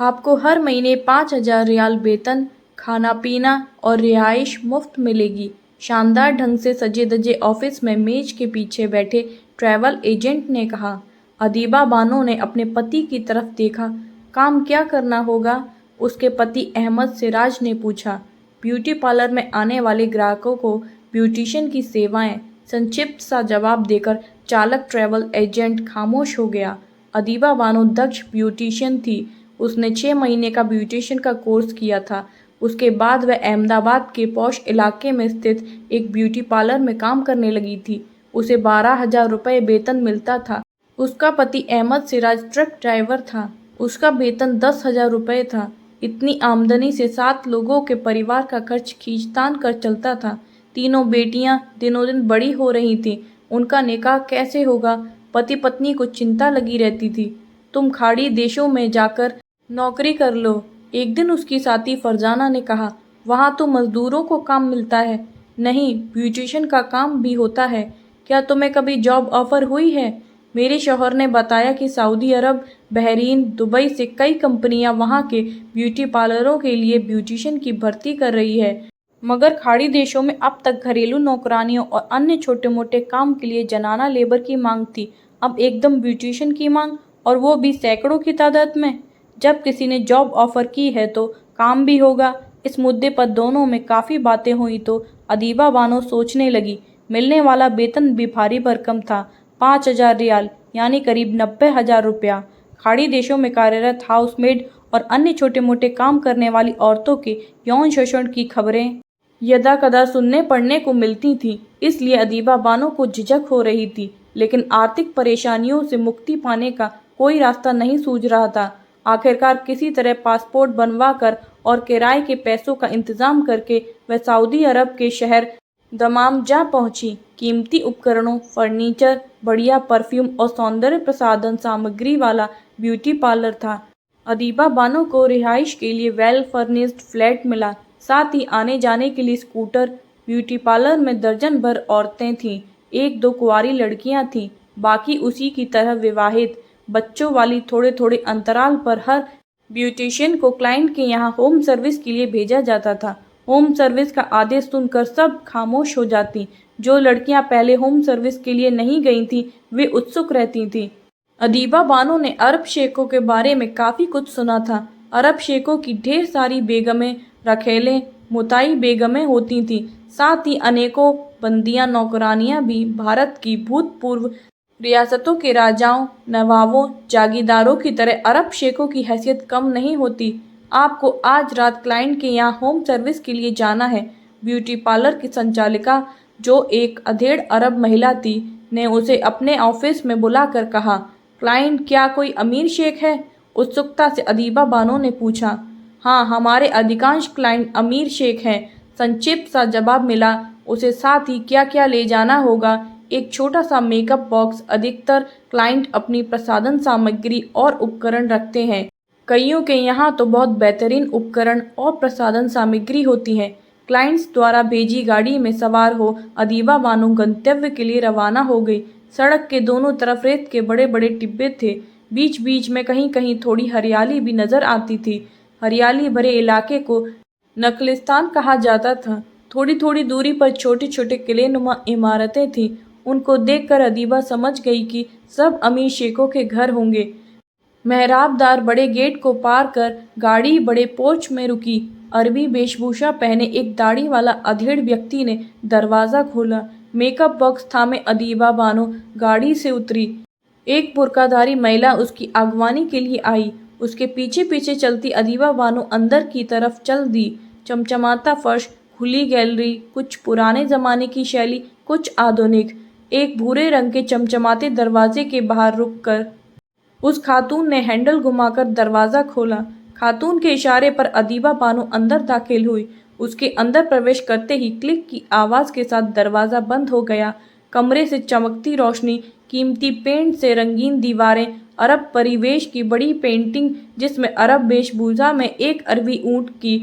आपको हर महीने 5,000 रियाल वेतन, खाना पीना और रिहाइश मुफ्त मिलेगी। शानदार ढंग से सजे धजे ऑफिस में मेज के पीछे बैठे ट्रैवल एजेंट ने कहा। अदीबा बानो ने अपने पति की तरफ देखा। काम क्या करना होगा? उसके पति अहमद सिराज ने पूछा। ब्यूटी पार्लर में आने वाले ग्राहकों को ब्यूटिशियन की सेवाएं, संक्षिप्त सा जवाब देकर चालक ट्रैवल एजेंट खामोश हो गया। अदीबा बानो दक्ष ब्यूटिशियन थी। उसने 6 महीने का ब्यूटिशियन का कोर्स किया था। उसके बाद वह अहमदाबाद के पॉश इलाके में स्थित एक ब्यूटी पार्लर में काम करने लगी थी। उसे 12,000 रुपये वेतन मिलता था। उसका पति अहमद सिराज ट्रक ड्राइवर था। उसका वेतन 10,000 रुपये था। इतनी आमदनी से 7 लोगों के परिवार का खर्च खींचतान कर चलता था। तीनों बेटियां दिनों दिन बड़ी हो रही थीं। उनका निकाह कैसे होगा? पति पत्नी को चिंता लगी रहती थी। तुम खाड़ी देशों में जाकर नौकरी कर लो, एक दिन उसकी साथी फरजाना ने कहा। वहाँ तो मजदूरों को काम मिलता है। नहीं, ब्यूटिशियन का काम भी होता है। क्या तुम्हें कभी जॉब ऑफर हुई है? मेरे शौहर ने बताया कि सऊदी अरब, बहरीन, दुबई से कई कंपनियां वहां के ब्यूटी पार्लरों के लिए ब्यूटिशियन की भर्ती कर रही है, मगर खाड़ी देशों में अब तक घरेलू नौकरानियों और अन्य छोटे मोटे काम के लिए जनाना लेबर की मांग थी। अब एकदम ब्यूटिशियन की मांग, और वो भी सैकड़ों की तादाद में। जब किसी ने जॉब ऑफर की है तो काम भी होगा। इस मुद्दे पर दोनों में काफ़ी बातें हुई तो अदीबा बानो सोचने लगी। मिलने वाला वेतन भी भारी भरकम था, 5,000 रियाल यानी करीब 90,000 रुपया। खाड़ी देशों में कार्यरत हाउसमेड और अन्य छोटे मोटे काम करने वाली औरतों के यौन शोषण की खबरें यदाकदा सुनने पढ़ने को मिलती थीं, इसलिए अदीबा बानो को झिझक हो रही थी। लेकिन आर्थिक परेशानियों से मुक्ति पाने का कोई रास्ता नहीं सूझ रहा था। आखिरकार किसी तरह पासपोर्ट बनवा कर और किराए के पैसों का इंतजाम करके वह सऊदी अरब के शहर दमाम जा पहुंची। कीमती उपकरणों, फर्नीचर, बढ़िया परफ्यूम और सौंदर्य प्रसाधन सामग्री वाला ब्यूटी पार्लर था। अदीबा बानो को रिहाइश के लिए वेल फर्निश्ड फ्लैट मिला, साथ ही आने जाने के लिए स्कूटर। ब्यूटी पार्लर में दर्जन भर औरतें थीं। 1-2 कुंवारी लड़कियां थीं, बाकी उसी की तरह विवाहित, बच्चों वाली। थोड़े थोड़े अंतराल पर हर ब्यूटिशियन को क्लाइंट के यहाँ होम सर्विस के लिए भेजा जाता था। होम सर्विस का आदेश सुनकर सब खामोश हो जाती। जो लड़कियां पहले होम सर्विस के लिए नहीं गई थीं, वे उत्सुक रहती थीं। अदीबा बानो ने अरब शेखों के बारे में काफ़ी कुछ सुना था। अरब शेखों की ढेर सारी बेगमें, रखेलें, मुताई बेगमें होती थीं। साथ ही अनेकों बंदियां नौकरानियां भी। भारत की भूतपूर्व रियासतों के राजाओं, नवाबों, जागीरदारों की तरह अरब शेखों की हैसियत कम नहीं होती। आपको आज रात क्लाइंट के यहाँ होम सर्विस के लिए जाना है। ब्यूटी पार्लर की संचालिका, जो एक अधेड़ अरब महिला थी, ने उसे अपने ऑफिस में बुलाकर कहा। क्लाइंट क्या कोई अमीर शेख है? उत्सुकता से अदीबा बानो ने पूछा। हाँ, हमारे अधिकांश क्लाइंट अमीर शेख हैं, संक्षिप्त सा जवाब मिला उसे। साथ ही क्या क्या ले जाना होगा? एक छोटा सा मेकअप बॉक्स। अधिकतर क्लाइंट अपनी प्रसाधन सामग्री और उपकरण रखते हैं। कईयों के यहाँ तो बहुत बेहतरीन उपकरण और प्रसाधन सामग्री होती है। क्लाइंट्स द्वारा भेजी गाड़ी में सवार हो अदीबा बानो गंतव्य के लिए रवाना हो गई। सड़क के दोनों तरफ रेत के बड़े बड़े टिब्बे थे। बीच बीच में कहीं कहीं थोड़ी हरियाली भी नजर आती थी। हरियाली भरे इलाके को नखलिस्तान कहा जाता था। थोड़ी थोड़ी दूरी पर छोटे छोटे किलेनुमा इमारतें थीं। उनको देखकर अदीबा समझ गई कि सब अमीर शेखों के घर होंगे। मेहराबदार बड़े गेट को पार कर गाड़ी बड़े पोर्च में रुकी। अरबी वेशभूषा पहने एक दाढ़ी वाला अधेड़ व्यक्ति ने दरवाज़ा खोला। मेकअप बॉक्स थामे अदीबा बानो गाड़ी से उतरी। एक बुर्काधारी महिला उसकी अगवानी के लिए आई। उसके पीछे पीछे चलती अदीबा बानो अंदर की तरफ चल दी। चमचमाता फर्श, खुली गैलरी, कुछ पुराने ज़माने की शैली, कुछ आधुनिक। एक भूरे रंग के चमचमाते दरवाजे के बाहर रुककर उस खातून ने हैंडल घुमाकर दरवाज़ा खोला। खातून के इशारे पर अदीबा बानो अंदर दाखिल हुई। उसके अंदर प्रवेश करते ही क्लिक की आवाज़ के साथ दरवाज़ा बंद हो गया। कमरे से चमकती रोशनी, कीमती पेंट से रंगीन दीवारें, अरब परिवेश की बड़ी पेंटिंग जिसमें अरब वेशभूषा में एक अरबी ऊँट की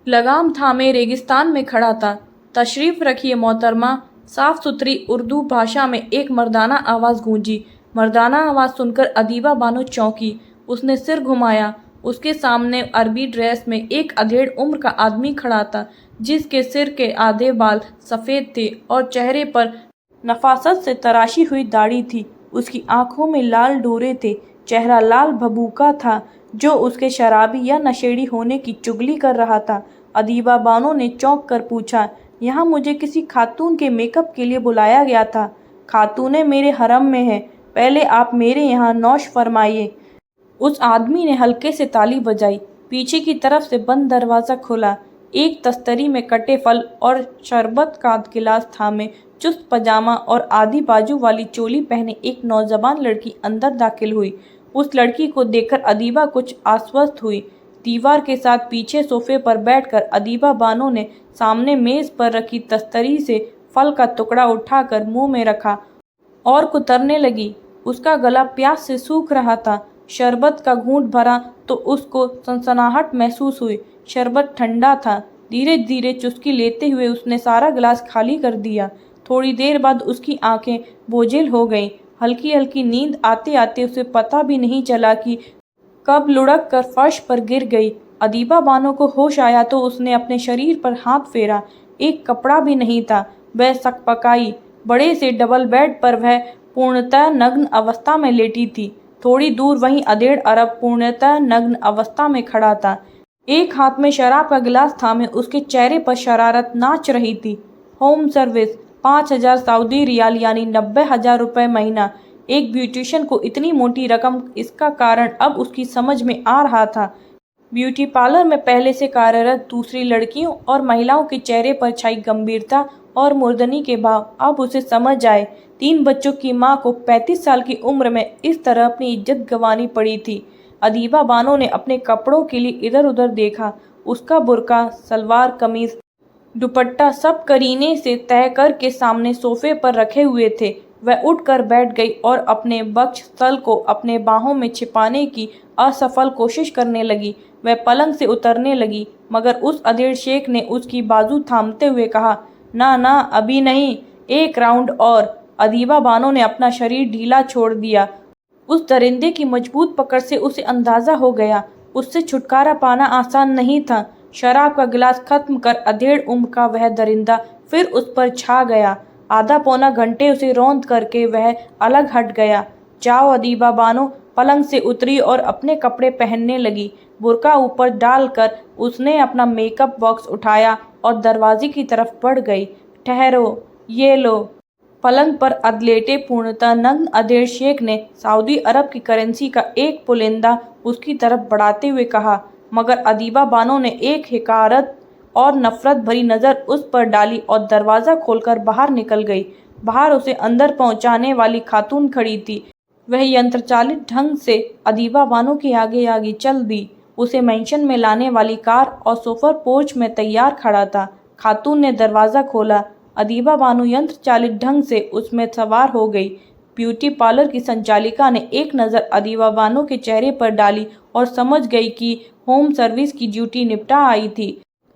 लगाम थामे रेगिस्तान में खड़ा था। तशरीफ़ रखिए मोहतरमा। साफ सुथरी उर्दू भाषा में एक मर्दाना आवाज़ गूंजी। मर्दाना आवाज़ सुनकर अदीबा बानो चौंकी। उसने सिर घुमाया। उसके सामने अरबी ड्रेस में एक अधेड़ उम्र का आदमी खड़ा था, जिसके सिर के आधे बाल सफ़ेद थे और चेहरे पर नफासत से तराशी हुई दाढ़ी थी। उसकी आंखों में लाल डोरे थे। चेहरा लाल भभूका था, जो उसके शराबी या नशेड़ी होने की चुगली कर रहा था। अदीबा बानो ने चौंक कर पूछा, यहाँ मुझे किसी खातून के मेकअप के लिए बुलाया गया था। खातूनें मेरे हरम में हैं, पहले आप मेरे यहाँ नौश फरमाइए। उस आदमी ने हल्के से ताली बजाई। पीछे की तरफ से बंद दरवाज़ा खुला। एक तस्तरी में कटे फल और शरबत का गिलास थामे चुस्त पजामा और आधी बाजू वाली चोली पहने एक नौजवान लड़की अंदर दाखिल हुई। उस लड़की को देखकर अदीबा कुछ आश्वस्त हुई। दीवार के साथ पीछे सोफे पर बैठकर अदीबा बानो ने सामने मेज़ पर रखी तस्तरी से फल का टुकड़ा उठाकर मुंह में रखा और कुतरने लगी। उसका गला प्यास से सूख रहा था। शरबत का घूंट भरा तो उसको सनसनाहट महसूस हुई। शरबत ठंडा था। धीरे धीरे चुस्की लेते हुए उसने सारा गिलास खाली कर दिया। थोड़ी देर बाद उसकी आंखें बोझिल हो गईं। हल्की हल्की नींद आते आते उसे पता भी नहीं चला कि कब लुढ़क कर फर्श पर गिर गई। अदीबा बानो को होश आया तो उसने अपने शरीर पर हाथ फेरा। एक कपड़ा भी नहीं था। वह सकपकाई। बड़े से डबल बेड पर वह पूर्णतः नग्न अवस्था में लेटी थी। थोड़ी दूर वहीं अधेड़ अरब पूर्णतः नग्न अवस्था में खड़ा था। एक हाथ में शराब का गिलास थामे उसके चेहरे पर शरारत नाच रही थी। होम सर्विस 5,000 सऊदी रियाल यानी 90,000 रुपये महीना। एक ब्यूटिशियन को इतनी मोटी रकम, इसका कारण अब उसकी समझ में आ रहा था। ब्यूटी पार्लर में पहले से कार्यरत दूसरी लड़कियों और महिलाओं के चेहरे पर छाई गंभीरता और मुर्दनी के भाव अब उसे समझ आए। 3 बच्चों की मां को 35 साल की उम्र में इस तरह अपनी इज्जत गंवानी पड़ी थी। अदीबा बानो ने अपने कपड़ों के लिए इधर उधर देखा। उसका बुर्का, सलवार कमीज, दुपट्टा सब करीने से तय करके सामने सोफे पर रखे हुए थे। वह उठकर बैठ गई और अपने वक्षस्थल को अपने बाहों में छिपाने की असफल कोशिश करने लगी। वह पलंग से उतरने लगी, मगर उस अधेड़ शेख ने उसकी बाजू थामते हुए कहा, ना ना, अभी नहीं, एक राउंड और। अदीबा बानो ने अपना शरीर ढीला छोड़ दिया। उस दरिंदे की मजबूत पकड़ से उसे अंदाजा हो गया, उससे छुटकारा पाना आसान नहीं था। शराब का गिलास खत्म कर अधेड़ उम्र का वह दरिंदा फिर उस पर छा गया। आधा पौना घंटे उसे रौंद करके वह अलग हट गया। जाओ। अदीबा बानो पलंग से उतरी और अपने कपड़े पहनने लगी। बुर्का ऊपर डालकर उसने अपना मेकअप बॉक्स उठाया और दरवाजे की तरफ बढ़ गई। ठहरो, ये लो। पलंग पर अधलेटे पूर्णतः नग्न अधेड़ शेख ने सऊदी अरब की करेंसी का एक पुलिंदा उसकी तरफ बढ़ाते हुए कहा, मगर अदीबा बानो ने एक हिकारत और नफरत भरी नज़र उस पर डाली और दरवाज़ा खोलकर बाहर निकल गई। बाहर उसे अंदर पहुंचाने वाली खातून खड़ी थी। वह यंत्रचालित ढंग से अदीबा बानो के आगे आगे चल दी। उसे मेंशन में लाने वाली कार और सोफर पोर्च में तैयार खड़ा था। खातून ने दरवाज़ा खोला। अदीबा बानो यंत्र चालित ढंग से उसमें सवार हो गई। ब्यूटी पार्लर की संचालिका ने एक नज़र अदीबा बानो के चेहरे पर डाली और समझ गई कि होम सर्विस की ड्यूटी निपटा आई थी।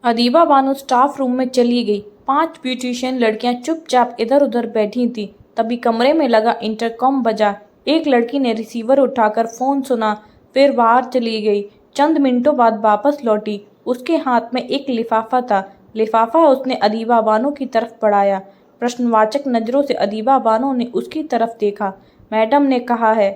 अदीबा बानो स्टाफ रूम में चली गई। 5 ब्यूटिशियन लड़कियां चुपचाप इधर उधर बैठी थीं। तभी कमरे में लगा इंटरकॉम बजा। एक लड़की ने रिसीवर उठाकर फ़ोन सुना, फिर बाहर चली गई। चंद मिनटों बाद वापस लौटी। उसके हाथ में एक लिफाफा था। लिफाफा उसने अदीबा बानो की तरफ बढ़ाया। प्रश्नवाचक नज़रों से अदीबा बानो ने उसकी तरफ देखा। मैडम ने कहा है,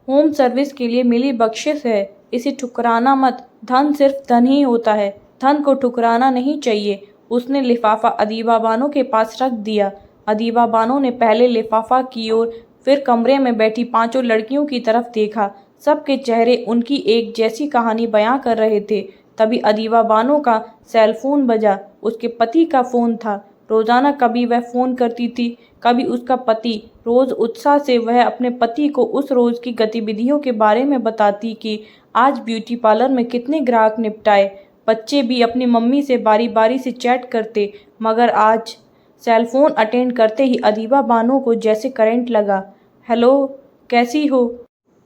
होम सर्विस के लिए मिली बख्शिश है, इसे ठुकराना मत। धन सिर्फ धन ही होता है, धन को ठुकराना नहीं चाहिए। उसने लिफाफा अदीबा बानो के पास रख दिया। अदीबा बानो ने पहले लिफाफा की ओर, फिर कमरे में बैठी 5 लड़कियों की तरफ देखा। सबके चेहरे उनकी एक जैसी कहानी बयां कर रहे थे। तभी अदीबा बानो का सेलफोन बजा। उसके पति का फ़ोन था। रोज़ाना कभी वह फ़ोन करती थी, कभी उसका पति। रोज़ उत्साह से वह अपने पति को उस रोज़ की गतिविधियों के बारे में बताती कि आज ब्यूटी पार्लर में कितने ग्राहक निपटाए। बच्चे भी अपनी मम्मी से बारी बारी से चैट करते, मगर आज सेलफोन अटेंड करते ही अदीबा बानो को जैसे करंट लगा। हेलो, कैसी हो?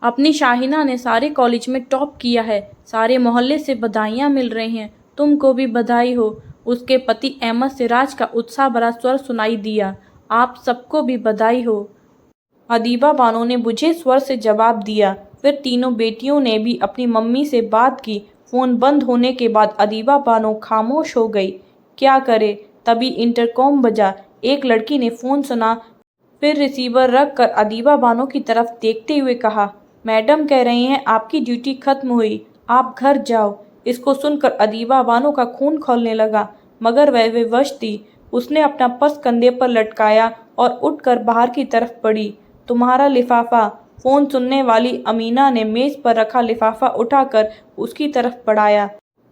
अपनी शाहिना ने सारे कॉलेज में टॉप किया है, सारे मोहल्ले से बधाइयाँ मिल रही हैं, तुमको भी बधाई हो। उसके पति अहमद सिराज का उत्साह भरा स्वर सुनाई दिया। आप सबको भी बधाई हो। अदीबा बानो ने बुझे स्वर से जवाब दिया। फिर तीनों बेटियों ने भी अपनी मम्मी से बात की। फ़ोन बंद होने के बाद अदीबा बानो खामोश हो गई। क्या करे, तभी इंटरकॉम बजा। एक लड़की ने फ़ोन सुना, फिर रिसीवर रख कर अदीबा बानो की तरफ देखते हुए कहा, मैडम कह रही हैं आपकी ड्यूटी खत्म हुई, आप घर जाओ। इसको सुनकर अदीबा बानो का खून खौलने लगा, मगर वह विवश थी। उसने अपना पर्स कंधे पर लटकाया और उठकर बाहर की तरफ बढ़ी। तुम्हारा लिफाफा। फ़ोन सुनने वाली अमीना ने मेज़ पर रखा लिफाफा उठाकर उसकी तरफ बढ़ाया।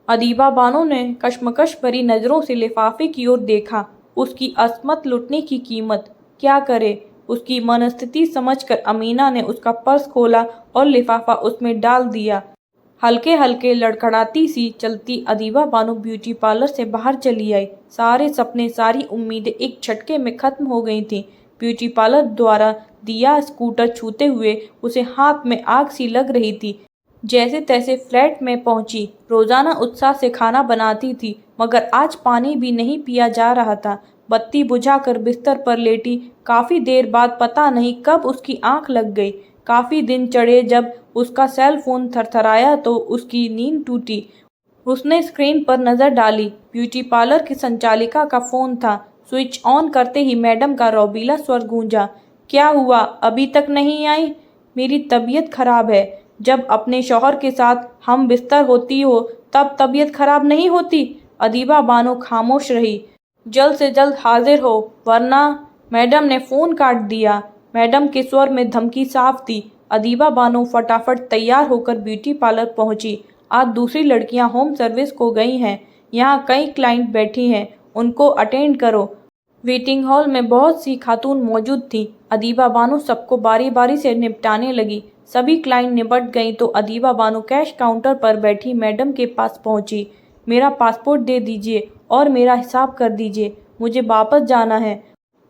अदीबा बानो ने कशमकश भरी नज़रों से लिफाफे की ओर देखा। उसकी असमत लुटने की कीमत, क्या करे। उसकी मनस्थिति समझकर अमीना ने उसका पर्स खोला और लिफाफा उसमें डाल दिया। हल्के हल्के लड़खड़ाती सी चलती अदीबा बानो ब्यूटी पार्लर से बाहर चली आई। सारे सपने, सारी उम्मीदें एक झटके में खत्म हो गई थीं। ब्यूटी पार्लर द्वारा दिया स्कूटर छूते हुए उसे हाथ में आग सी लग रही थी। जैसे तैसे फ्लैट में पहुंची। रोजाना उत्साह से खाना बनाती थी, मगर आज पानी भी नहीं पिया जा रहा था। बत्ती बुझाकर बिस्तर पर लेटी। काफी देर बाद पता नहीं कब उसकी आंख लग गई। काफी दिन चढ़े जब उसका सेल फोन थरथराया तो उसकी नींद टूटी। उसने स्क्रीन पर नजर डाली। ब्यूटी पार्लर की संचालिका का फोन था। स्विच ऑन करते ही मैडम का रौबीला स्वर गूंजा, क्या हुआ, अभी तक नहीं आई? मेरी तबीयत खराब है। जब अपने शौहर के साथ हम बिस्तर होती हो तब तबीयत खराब नहीं होती। अदीबा बानो खामोश रही। जल्द से जल्द हाजिर हो, वरना। मैडम ने फ़ोन काट दिया। मैडम के स्वर में धमकी साफ थी। अदीबा बानो फटाफट तैयार होकर ब्यूटी पार्लर पहुंची। आज दूसरी लड़कियां होम सर्विस को गई हैं। यहाँ कई क्लाइंट बैठी हैं, उनको अटेंड करो। वेटिंग हॉल में बहुत सी खातून मौजूद थीं। अदीबा बानो सबको बारी बारी से निपटाने लगी। सभी क्लाइंट निपट गईं तो अदीबा बानो कैश काउंटर पर बैठी मैडम के पास पहुंची। मेरा पासपोर्ट दे दीजिए और मेरा हिसाब कर दीजिए, मुझे वापस जाना है,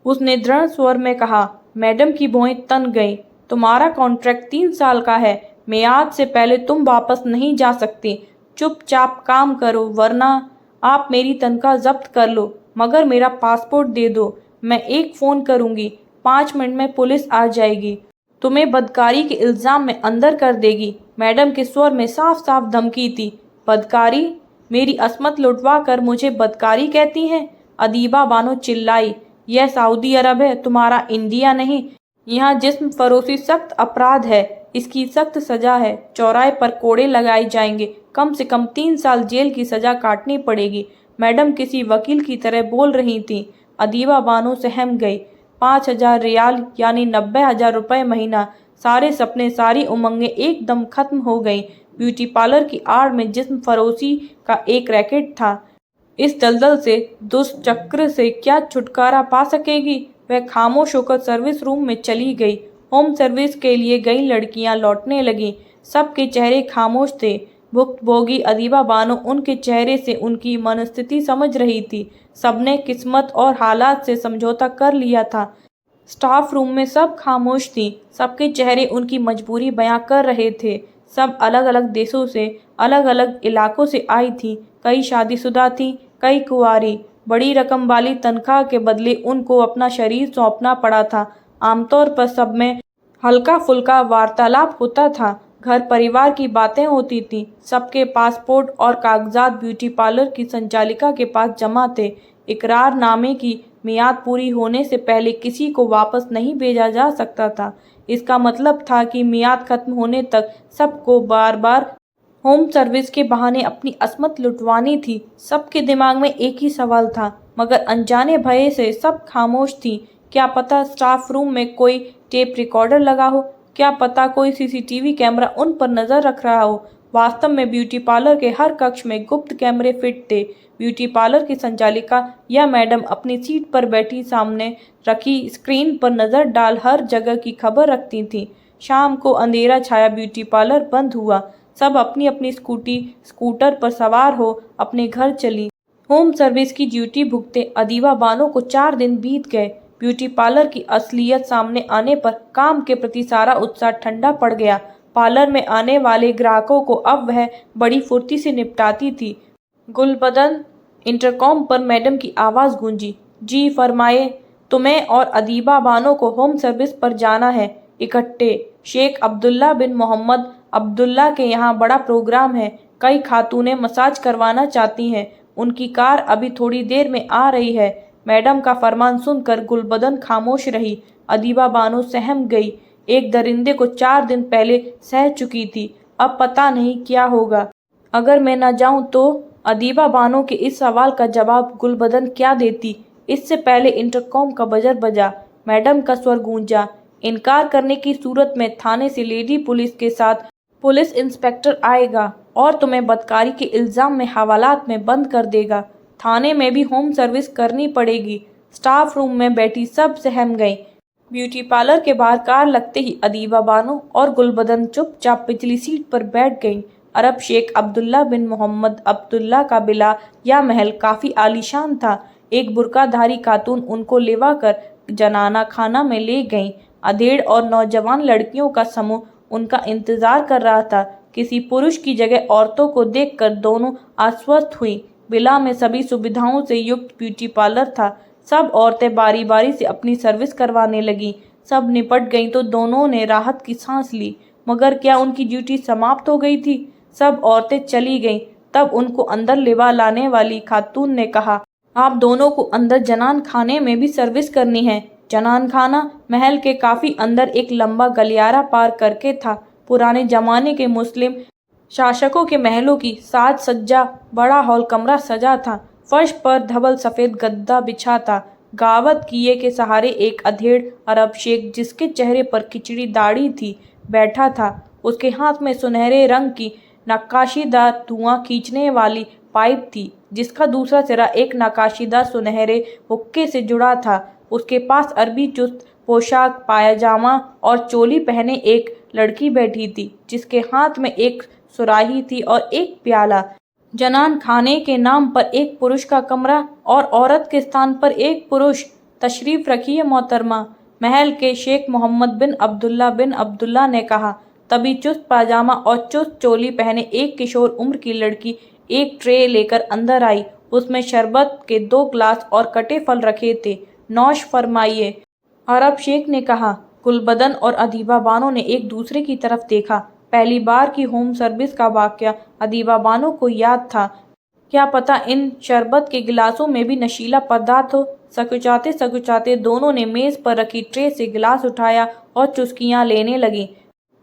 उसने दृढ़ स्वर में कहा। मैडम की भौहें तन गईं। तुम्हारा कॉन्ट्रैक्ट 3 साल का है, मियाद से पहले तुम वापस नहीं जा सकती। चुपचाप काम करो, वरना। आप मेरी तनख्वाह जब्त कर लो, मगर मेरा पासपोर्ट दे दो। मैं एक फ़ोन करूंगी, 5 मिनट में पुलिस आ जाएगी, तुम्हें बदकारी के इल्ज़ाम में अंदर कर देगी। मैडम के स्वर में साफ साफ धमकी थी। बदकारी? मेरी असमत लुटवा कर मुझे बदकारी कहती हैं? अदीबा बानो चिल्लाई। यह सऊदी अरब है, तुम्हारा इंडिया नहीं। यहाँ जिस्म फरोशी सख्त अपराध है, इसकी सख्त सजा है। चौराहे पर कोड़े लगाए जाएंगे, कम से कम 3 साल जेल की सजा काटनी पड़ेगी। मैडम किसी वकील की तरह बोल रही थीं। अदीबा बानो सहम गई। 5,000 रियाल यानी 90,000 रुपये महीना। सारे सपने, सारी उमंगें एकदम खत्म हो गईं। ब्यूटी पार्लर की आड़ में जिस्म फरोशी का एक रैकेट था। इस दलदल से, दुष्चक्र से क्या छुटकारा पा सकेगी? वह खामोश होकर सर्विस रूम में चली गई। होम सर्विस के लिए गई लड़कियां लौटने लगीं। सबके चेहरे खामोश थे। भुक्तभोगी अदीबा बानो उनके चेहरे से उनकी मनस्थिति समझ रही थी। सबने किस्मत और हालात से समझौता कर लिया था। स्टाफ रूम में सब खामोश थीं। सबके चेहरे उनकी मजबूरी बयां कर रहे थे। सब अलग अलग देशों से, अलग अलग इलाकों से आई थीं। कई शादीशुदा थीं, कई कुंवारी। बड़ी रकम वाली तनख्वाह के बदले उनको अपना शरीर सौंपना पड़ा था। आमतौर पर सब में हल्का फुल्का वार्तालाप होता था। घर परिवार की बातें होती थीं। सबके पासपोर्ट और कागजात ब्यूटी पार्लर की संचालिका के पास जमा थे। इकरारनामे की मियाद पूरी होने से पहले किसी को वापस नहीं भेजा जा सकता था। इसका मतलब था कि मियाद खत्म होने तक सबको बार बार होम सर्विस के बहाने अपनी असमत लुटवानी थी। सबके दिमाग में एक ही सवाल था, मगर अनजाने भय से सब खामोश थी। क्या पता स्टाफ रूम में कोई टेप रिकॉर्डर लगा हो, क्या पता कोई सीसीटीवी कैमरा उन पर नजर रख रहा हो। वास्तव में ब्यूटी पार्लर के हर कक्ष में गुप्त कैमरे फिट थे। ब्यूटी पार्लर की संचालिका या मैडम अपनी सीट पर बैठी सामने रखी स्क्रीन पर नजर डाल हर जगह की खबर रखती थीं। शाम को अंधेरा छाया, ब्यूटी पार्लर बंद हुआ। सब अपनी अपनी स्कूटर पर सवार हो अपने घर चली। होम सर्विस की ड्यूटी भुगते अदीबा बानो को 4 दिन बीत गए। ब्यूटी पार्लर की असलियत सामने आने पर काम के प्रति सारा उत्साह ठंडा पड़ गया। पार्लर में आने वाले ग्राहकों को अब वह बड़ी फुर्ती से निपटाती थी। गुलबदन, इंटरकॉम पर मैडम की आवाज़ गूंजी। जी फरमाए, तुम्हें और अदीबा बानो को होम सर्विस पर जाना है। इकट्ठे। शेख अब्दुल्ला बिन मोहम्मद अब्दुल्ला के यहाँ बड़ा प्रोग्राम है। कई खातूनें मसाज करवाना चाहती हैं। उनकी कार अभी थोड़ी देर में आ रही है। मैडम का फरमान सुनकर गुलबदन खामोश रही। अदीबा बानो सहम गई। एक दरिंदे को 4 दिन पहले सह चुकी थी, अब पता नहीं क्या होगा। अगर मैं न जाऊं तो? अदीबा बानो के इस सवाल का जवाब गुलबदन क्या देती। इससे पहले इंटरकॉम का बजर बजा। मैडम का स्वर गूंजा। इनकार करने की सूरत में थाने से लेडी पुलिस के साथ पुलिस इंस्पेक्टर आएगा और तुम्हें बदकारी के इल्जाम में हवालात में बंद कर देगा। थाने में भी होम सर्विस करनी पड़ेगी। स्टाफ रूम में बैठी सब सहम गईं। ब्यूटी पार्लर के बाहर कार लगते ही अदीबा बानो और गुलबदन चुपचाप पिछली सीट पर बैठ गईं। अरब शेख अब्दुल्ला बिन मोहम्मद अब्दुल्ला का बिला या महल काफ़ी आलीशान था। एक बुर्काधारी खातून उनको लेवा कर जनाना खाना में ले गईं। अधेड़ और नौजवान लड़कियों का समूह उनका इंतजार कर रहा था। किसी पुरुष की जगह औरतों को देखकर दोनों आश्वस्त हुई। बिला में सभी सुविधाओं से युक्त ब्यूटी पार्लर था। सब औरतें बारी बारी से अपनी सर्विस करवाने लगीं। सब निपट गईं तो दोनों ने राहत की सांस ली। मगर क्या उनकी ड्यूटी समाप्त हो गई थी? सब औरतें चली गईं। तब उनको अंदर लेवा लाने वाली खातून ने कहा, आप दोनों को अंदर जनान खाने में भी सर्विस करनी है। जनान खाना महल के काफ़ी अंदर एक लंबा गलियारा पार करके था। पुराने जमाने के मुस्लिम शासकों के महलों की साज सज्जा बड़ा हॉल कमरा सजा था। फर्श पर धवल सफ़ेद गद्दा बिछा था। गावत किए के सहारे एक अधेड़ अरब शेख, जिसके चेहरे पर खिचड़ी दाढ़ी थी, बैठा था। उसके हाथ में सुनहरे रंग की नक्काशीदार धुआं खींचने वाली पाइप थी, जिसका दूसरा सिरा एक नक्काशीदार सुनहरे हुक्के से जुड़ा था। उसके पास अरबी चुस्त पोशाक, पायजामा और चोली पहने एक लड़की बैठी थी, जिसके हाथ में एक सुराही थी और एक प्याला। जनान खाने के नाम पर एक पुरुष का कमरा और औरत के स्थान पर एक पुरुष। तशरीफ़ रखिए मोहतरमा, महल के शेख मोहम्मद बिन अब्दुल्ला ने कहा। तभी चुस्त पाजामा और चुस्त चोली पहने एक किशोर उम्र की लड़की एक ट्रे लेकर अंदर आई। उसमें शरबत के 2 ग्लास और कटे फल रखे थे। नौश फरमाइए, अरब शेख ने कहा। गुलबदन और अदीबा बानो ने एक दूसरे की तरफ देखा। पहली बार की होम सर्विस का वाक़या अदीबा बानो को याद था। क्या पता इन शरबत के गिलासों में भी नशीला पदार्थ हो। सकुचाते सकुचाते दोनों ने मेज़ पर रखी ट्रे से गिलास उठाया और चुस्कियाँ लेने लगी।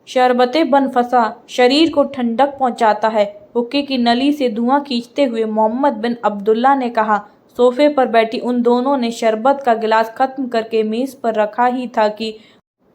शरबते बन फंसा शरीर को ठंडक पहुँचाता है, हुक्के की नली से धुआं खींचते हुए मोहम्मद बिन अब्दुल्ला ने कहा। सोफे पर बैठी उन दोनों ने शरबत का गिलास खत्म करके मेज़ पर रखा ही था कि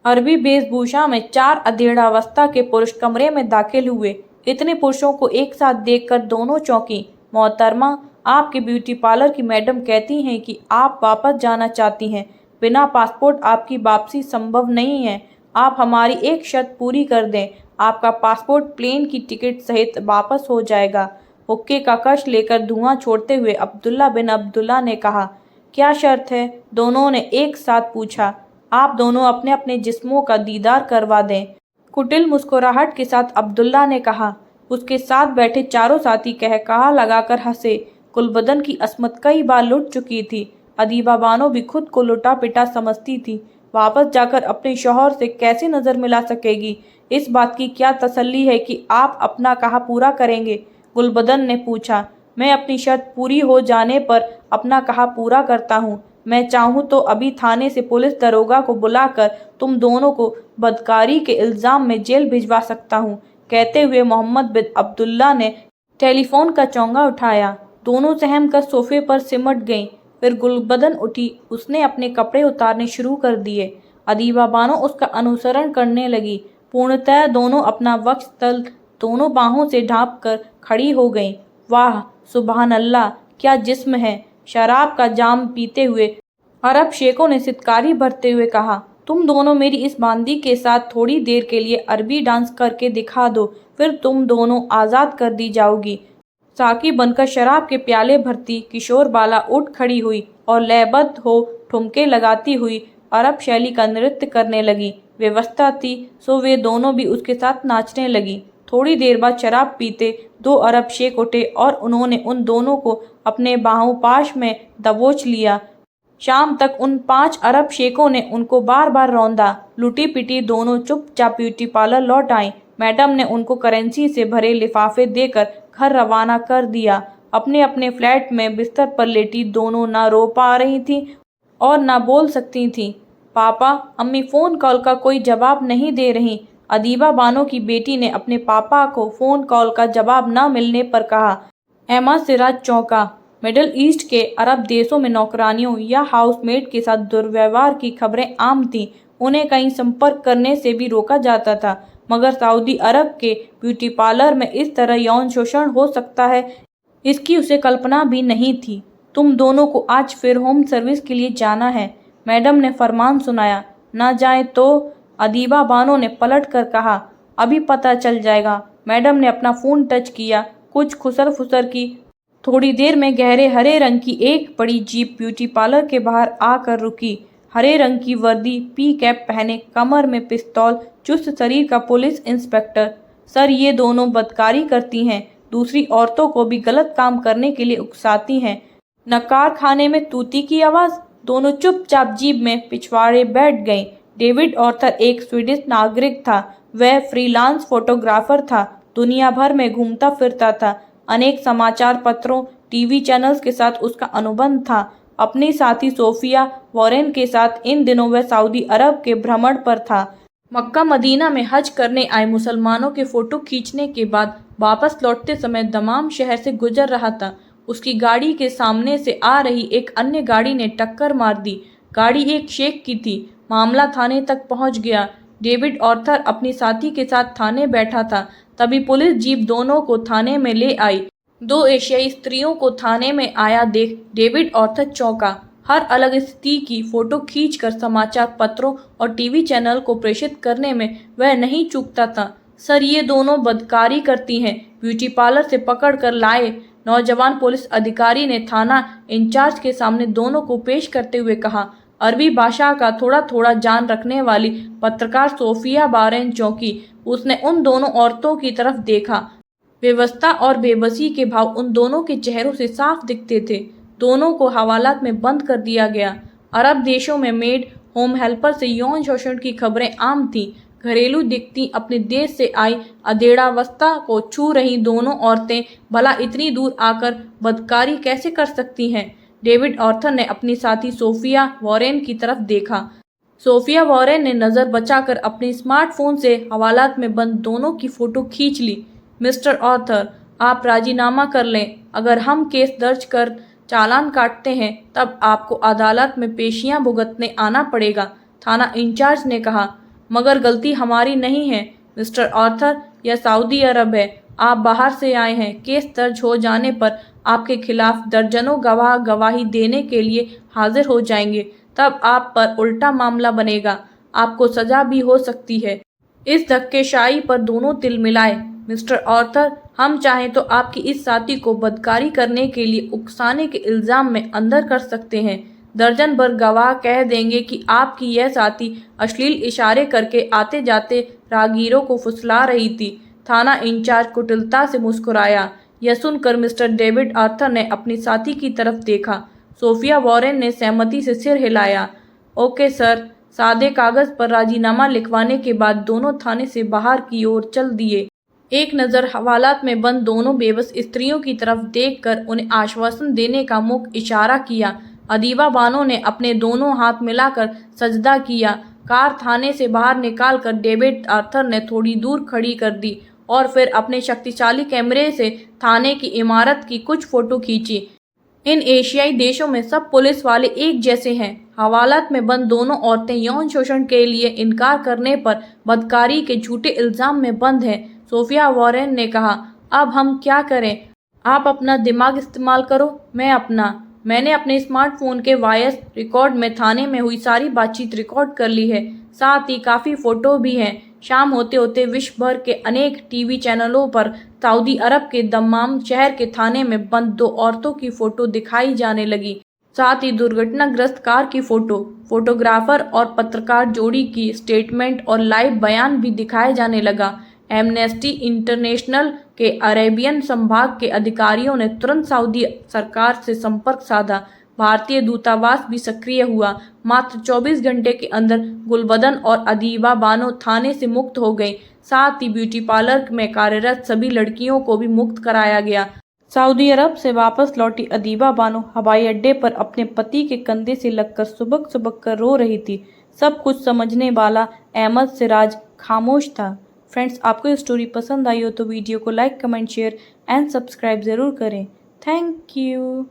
अरबी वेशभूषा में 4 अधेड़ावस्था के पुरुष कमरे में दाखिल हुए। इतने पुरुषों को एक साथ देखकर दोनों चौंकी। मोहतरमा, आपके ब्यूटी पार्लर की मैडम कहती हैं कि आप वापस जाना चाहती हैं। बिना पासपोर्ट आपकी वापसी संभव नहीं है। आप हमारी एक शर्त पूरी कर दें, आपका पासपोर्ट प्लेन की टिकट सहित वापस हो जाएगा। हुक्के का कश लेकर धुआं छोड़ते हुए अब्दुल्ला बिन अब्दुल्ला ने कहा। क्या शर्त है? दोनों ने एक साथ पूछा। आप दोनों अपने अपने जिस्मों का दीदार करवा दें, कुटिल मुस्कुराहट के साथ अब्दुल्ला ने कहा। उसके साथ बैठे चारों साथी कहा लगाकर हंसे। गुलबदन की अस्मत कई बार लुट चुकी थी। अदीबा बानो भी खुद को लुटा पिटा समझती थी। वापस जाकर अपने शौहर से कैसे नज़र मिला सकेगी? इस बात की क्या तसल्ली है कि आप अपना कहा पूरा करेंगे? गुलबदन ने पूछा। मैं अपनी शर्त पूरी हो जाने पर अपना कहा पूरा करता हूँ। मैं चाहूँ तो अभी थाने से पुलिस दरोगा को बुलाकर तुम दोनों को बदकारी के इल्ज़ाम में जेल भिजवा सकता हूँ। कहते हुए मोहम्मद बिन अब्दुल्ला ने टेलीफोन का चोंगा उठाया। दोनों सहम कर सोफे पर सिमट गईं। फिर गुलबदन उठी। उसने अपने कपड़े उतारने शुरू कर दिए। अदीबा बानो उसका अनुसरण करने लगी। पूर्णतः दोनों अपना वक्ष तल दोनों बाहों से ढांप कर खड़ी हो गईं। वाह सुबहान अल्लाह, क्या जिस्म है! शराब का जाम पीते हुए अरब शेखों ने सितकारी भरते हुए कहा। तुम दोनों मेरी इस बांदी के साथ थोड़ी देर के लिए अरबी डांस करके दिखा दो, फिर तुम दोनों आज़ाद कर दी जाओगी। साकी बनकर शराब के प्याले भरती किशोर बाला उठ खड़ी हुई और लयबद्ध हो ठुमके लगाती हुई अरब शैली का नृत्य करने लगी। व्यवस्था थी सो वे दोनों भी उसके साथ नाचने लगी। थोड़ी देर बाद शराब पीते 2 अरब शेख उठे और उन्होंने उन दोनों को अपने बाहों पाश में दबोच लिया। शाम तक उन 5 अरब शेखों ने उनको बार बार रौंदा। लुटी पिटी दोनों चुपचाप ब्यूटी पार्लर लौट आईं। मैडम ने उनको करेंसी से भरे लिफाफे देकर घर रवाना कर दिया। अपने अपने फ्लैट में बिस्तर पर लेटी दोनों ना रो पा रही थीं और ना बोल सकती थीं। पापा, अम्मी फ़ोन कॉल का कोई जवाब नहीं दे रहीं। अदीबा बानो की बेटी ने अपने पापा को फ़ोन कॉल का जवाब न मिलने पर कहा। एमा सिराज चौंका। मिडिल ईस्ट के अरब देशों में नौकरानियों या हाउसमेड के साथ दुर्व्यवहार की खबरें आम थीं। उन्हें कहीं संपर्क करने से भी रोका जाता था, मगर सऊदी अरब के ब्यूटी पार्लर में इस तरह यौन शोषण हो सकता है, इसकी उसे कल्पना भी नहीं थी। तुम दोनों को आज फिर होम सर्विस के लिए जाना है, मैडम ने फरमान सुनाया। ना जाए तो? अदीबा बानो ने पलट कर कहा। अभी पता चल जाएगा। मैडम ने अपना फ़ोन टच किया। कुछ खुसर फुसर की। थोड़ी देर में गहरे हरे रंग की एक बड़ी जीप ब्यूटी पार्लर के बाहर आकर रुकी। हरे रंग की वर्दी, पी कैप पहने, कमर में पिस्तौल, चुस्त शरीर का पुलिस इंस्पेक्टर। सर, ये दोनों बदकारी करती हैं, दूसरी औरतों को भी गलत काम करने के लिए उकसाती हैं। नकार खाने में तूती की आवाज़। दोनों चुपचाप जीप में पिछवाड़े बैठ गईं। डेविड ऑर्थर एक स्वीडिश नागरिक था। वह फ्रीलांस फोटोग्राफर था। दुनिया भर में घूमता फिरता था। अनेक समाचार पत्रों, टीवी चैनल्स के साथ उसका अनुबंध था। अपनी साथी सोफिया वॉरेन के साथ इन दिनों वह सऊदी अरब के भ्रमण पर था। मक्का मदीना में हज करने आए मुसलमानों के फोटो खींचने के बाद वापस लौटते समय दमाम शहर से गुजर रहा था। उसकी गाड़ी के सामने से आ रही एक अन्य गाड़ी ने टक्कर मार दी। गाड़ी एक शेख की थी। मामला थाने तक पहुंच गया। डेविड ऑर्थर अपनी साथी के साथ थाने बैठा था। तभी पुलिस जीप दोनों को थाने में ले आई। 2 एशियाई स्त्रियों को थाने में आया देख डेविड ऑर्थर चौंका। हर अलग स्थिति की फोटो खींचकर समाचार पत्रों और टीवी चैनल को प्रेषित करने में वह नहीं चूकता था। सर, ये दोनों बदकारी करती हैं, ब्यूटी पार्लर से पकड़ कर लाए। नौजवान पुलिस अधिकारी ने थाना इंचार्ज के सामने दोनों को पेश करते हुए कहा। अरबी भाषा का थोड़ा थोड़ा जान रखने वाली पत्रकार सोफिया वॉरेन चौंकी। उसने उन दोनों औरतों की तरफ देखा। व्यवस्था और बेबसी के भाव उन दोनों के चेहरों से साफ दिखते थे। दोनों को हवालात में बंद कर दिया गया। अरब देशों में मेड, होम हेल्पर से यौन शोषण की खबरें आम थीं। घरेलू दिखती अपने देश से आई अधेड़ावस्था को छू रही दोनों औरतें भला इतनी दूर आकर बदकारी कैसे कर सकती हैं? डेविड ऑर्थर ने अपनी साथी सोफिया वॉरेन की तरफ देखा। सोफिया वॉरेन ने नज़र बचाकर अपने स्मार्टफोन से हवालात में बंद दोनों की फ़ोटो खींच ली। मिस्टर ऑर्थर, आप राजीनामा कर लें। अगर हम केस दर्ज कर चालान काटते हैं तब आपको अदालत में पेशियां भुगतने आना पड़ेगा, थाना इंचार्ज ने कहा। मगर गलती हमारी नहीं है मिस्टर ऑर्थर, यह सऊदी अरब है। आप बाहर से आए हैं। केस दर्ज हो जाने पर आपके खिलाफ दर्जनों गवाह गवाही देने के लिए हाजिर हो जाएंगे। तब आप पर उल्टा मामला बनेगा। आपको सजा भी हो सकती है। इस धक्केशाही पर दोनों तिल मिलाए। मिस्टर ऑर्थर, हम चाहें तो आपकी इस साथी को बदकारी करने के लिए उकसाने के इल्ज़ाम में अंदर कर सकते हैं। दर्जन भर गवाह कह देंगे कि आपकी यह साथी अश्लील इशारे करके आते जाते राहगीरों को फुसला रही थी। थाना इंचार्ज कुटिलता से मुस्कुराया। यह सुनकर मिस्टर डेविड ऑर्थर ने अपनी साथी की तरफ देखा। सोफिया वॉरेन ने सहमति से सिर हिलाया। Okay sir. सादे कागज़ पर राजीनामा लिखवाने के बाद दोनों थाने से बाहर की ओर चल दिए। एक नज़र हवालात में बंद दोनों बेबस स्त्रियों की तरफ देखकर उन्हें आश्वासन देने का मुख इशारा किया। अदीबा बानो ने अपने दोनों हाथ मिलाकर सजदा किया। कार थाने से बाहर निकालकर डेविड ऑर्थर ने थोड़ी दूर खड़ी कर दी और फिर अपने शक्तिशाली कैमरे से थाने की इमारत की कुछ फ़ोटो खींची। इन एशियाई देशों में सब पुलिस वाले एक जैसे हैं। हवालात में बंद दोनों औरतें यौन शोषण के लिए इनकार करने पर बदकारी के झूठे इल्ज़ाम में बंद हैं। सोफिया वॉरेन ने कहा। अब हम क्या करें? आप अपना दिमाग इस्तेमाल करो, मैं अपना। मैंने अपने स्मार्टफोन के वॉइस रिकॉर्ड में थाने में हुई सारी बातचीत रिकॉर्ड कर ली है। साथ ही काफ़ी फ़ोटो भी हैं। शाम होते होते विश्व भर के अनेक टीवी चैनलों पर सऊदी अरब के दम्माम शहर के थाने में बंद 2 औरतों की फ़ोटो दिखाई जाने लगी। साथ ही दुर्घटनाग्रस्त कार की फ़ोटो, फोटोग्राफर और पत्रकार जोड़ी की स्टेटमेंट और लाइव बयान भी दिखाया जाने लगा। एमनेस्टी इंटरनेशनल के अरेबियन संभाग के अधिकारियों ने तुरंत सऊदी सरकार से संपर्क साधा। भारतीय दूतावास भी सक्रिय हुआ। मात्र 24 घंटे के अंदर गुलबदन और अदीबा बानो थाने से मुक्त हो गई। साथ ही ब्यूटी पार्लर में कार्यरत सभी लड़कियों को भी मुक्त कराया गया। सऊदी अरब से वापस लौटी अदीबा बानो हवाई अड्डे पर अपने पति के कंधे से लगकर सुबक सुबक कर रो रही थी। सब कुछ समझने वाला अहमद सिराज खामोश था। फ्रेंड्स, आपको ये स्टोरी पसंद आई हो तो वीडियो को like, comment, share and subscribe ज़रूर करें। Thank you.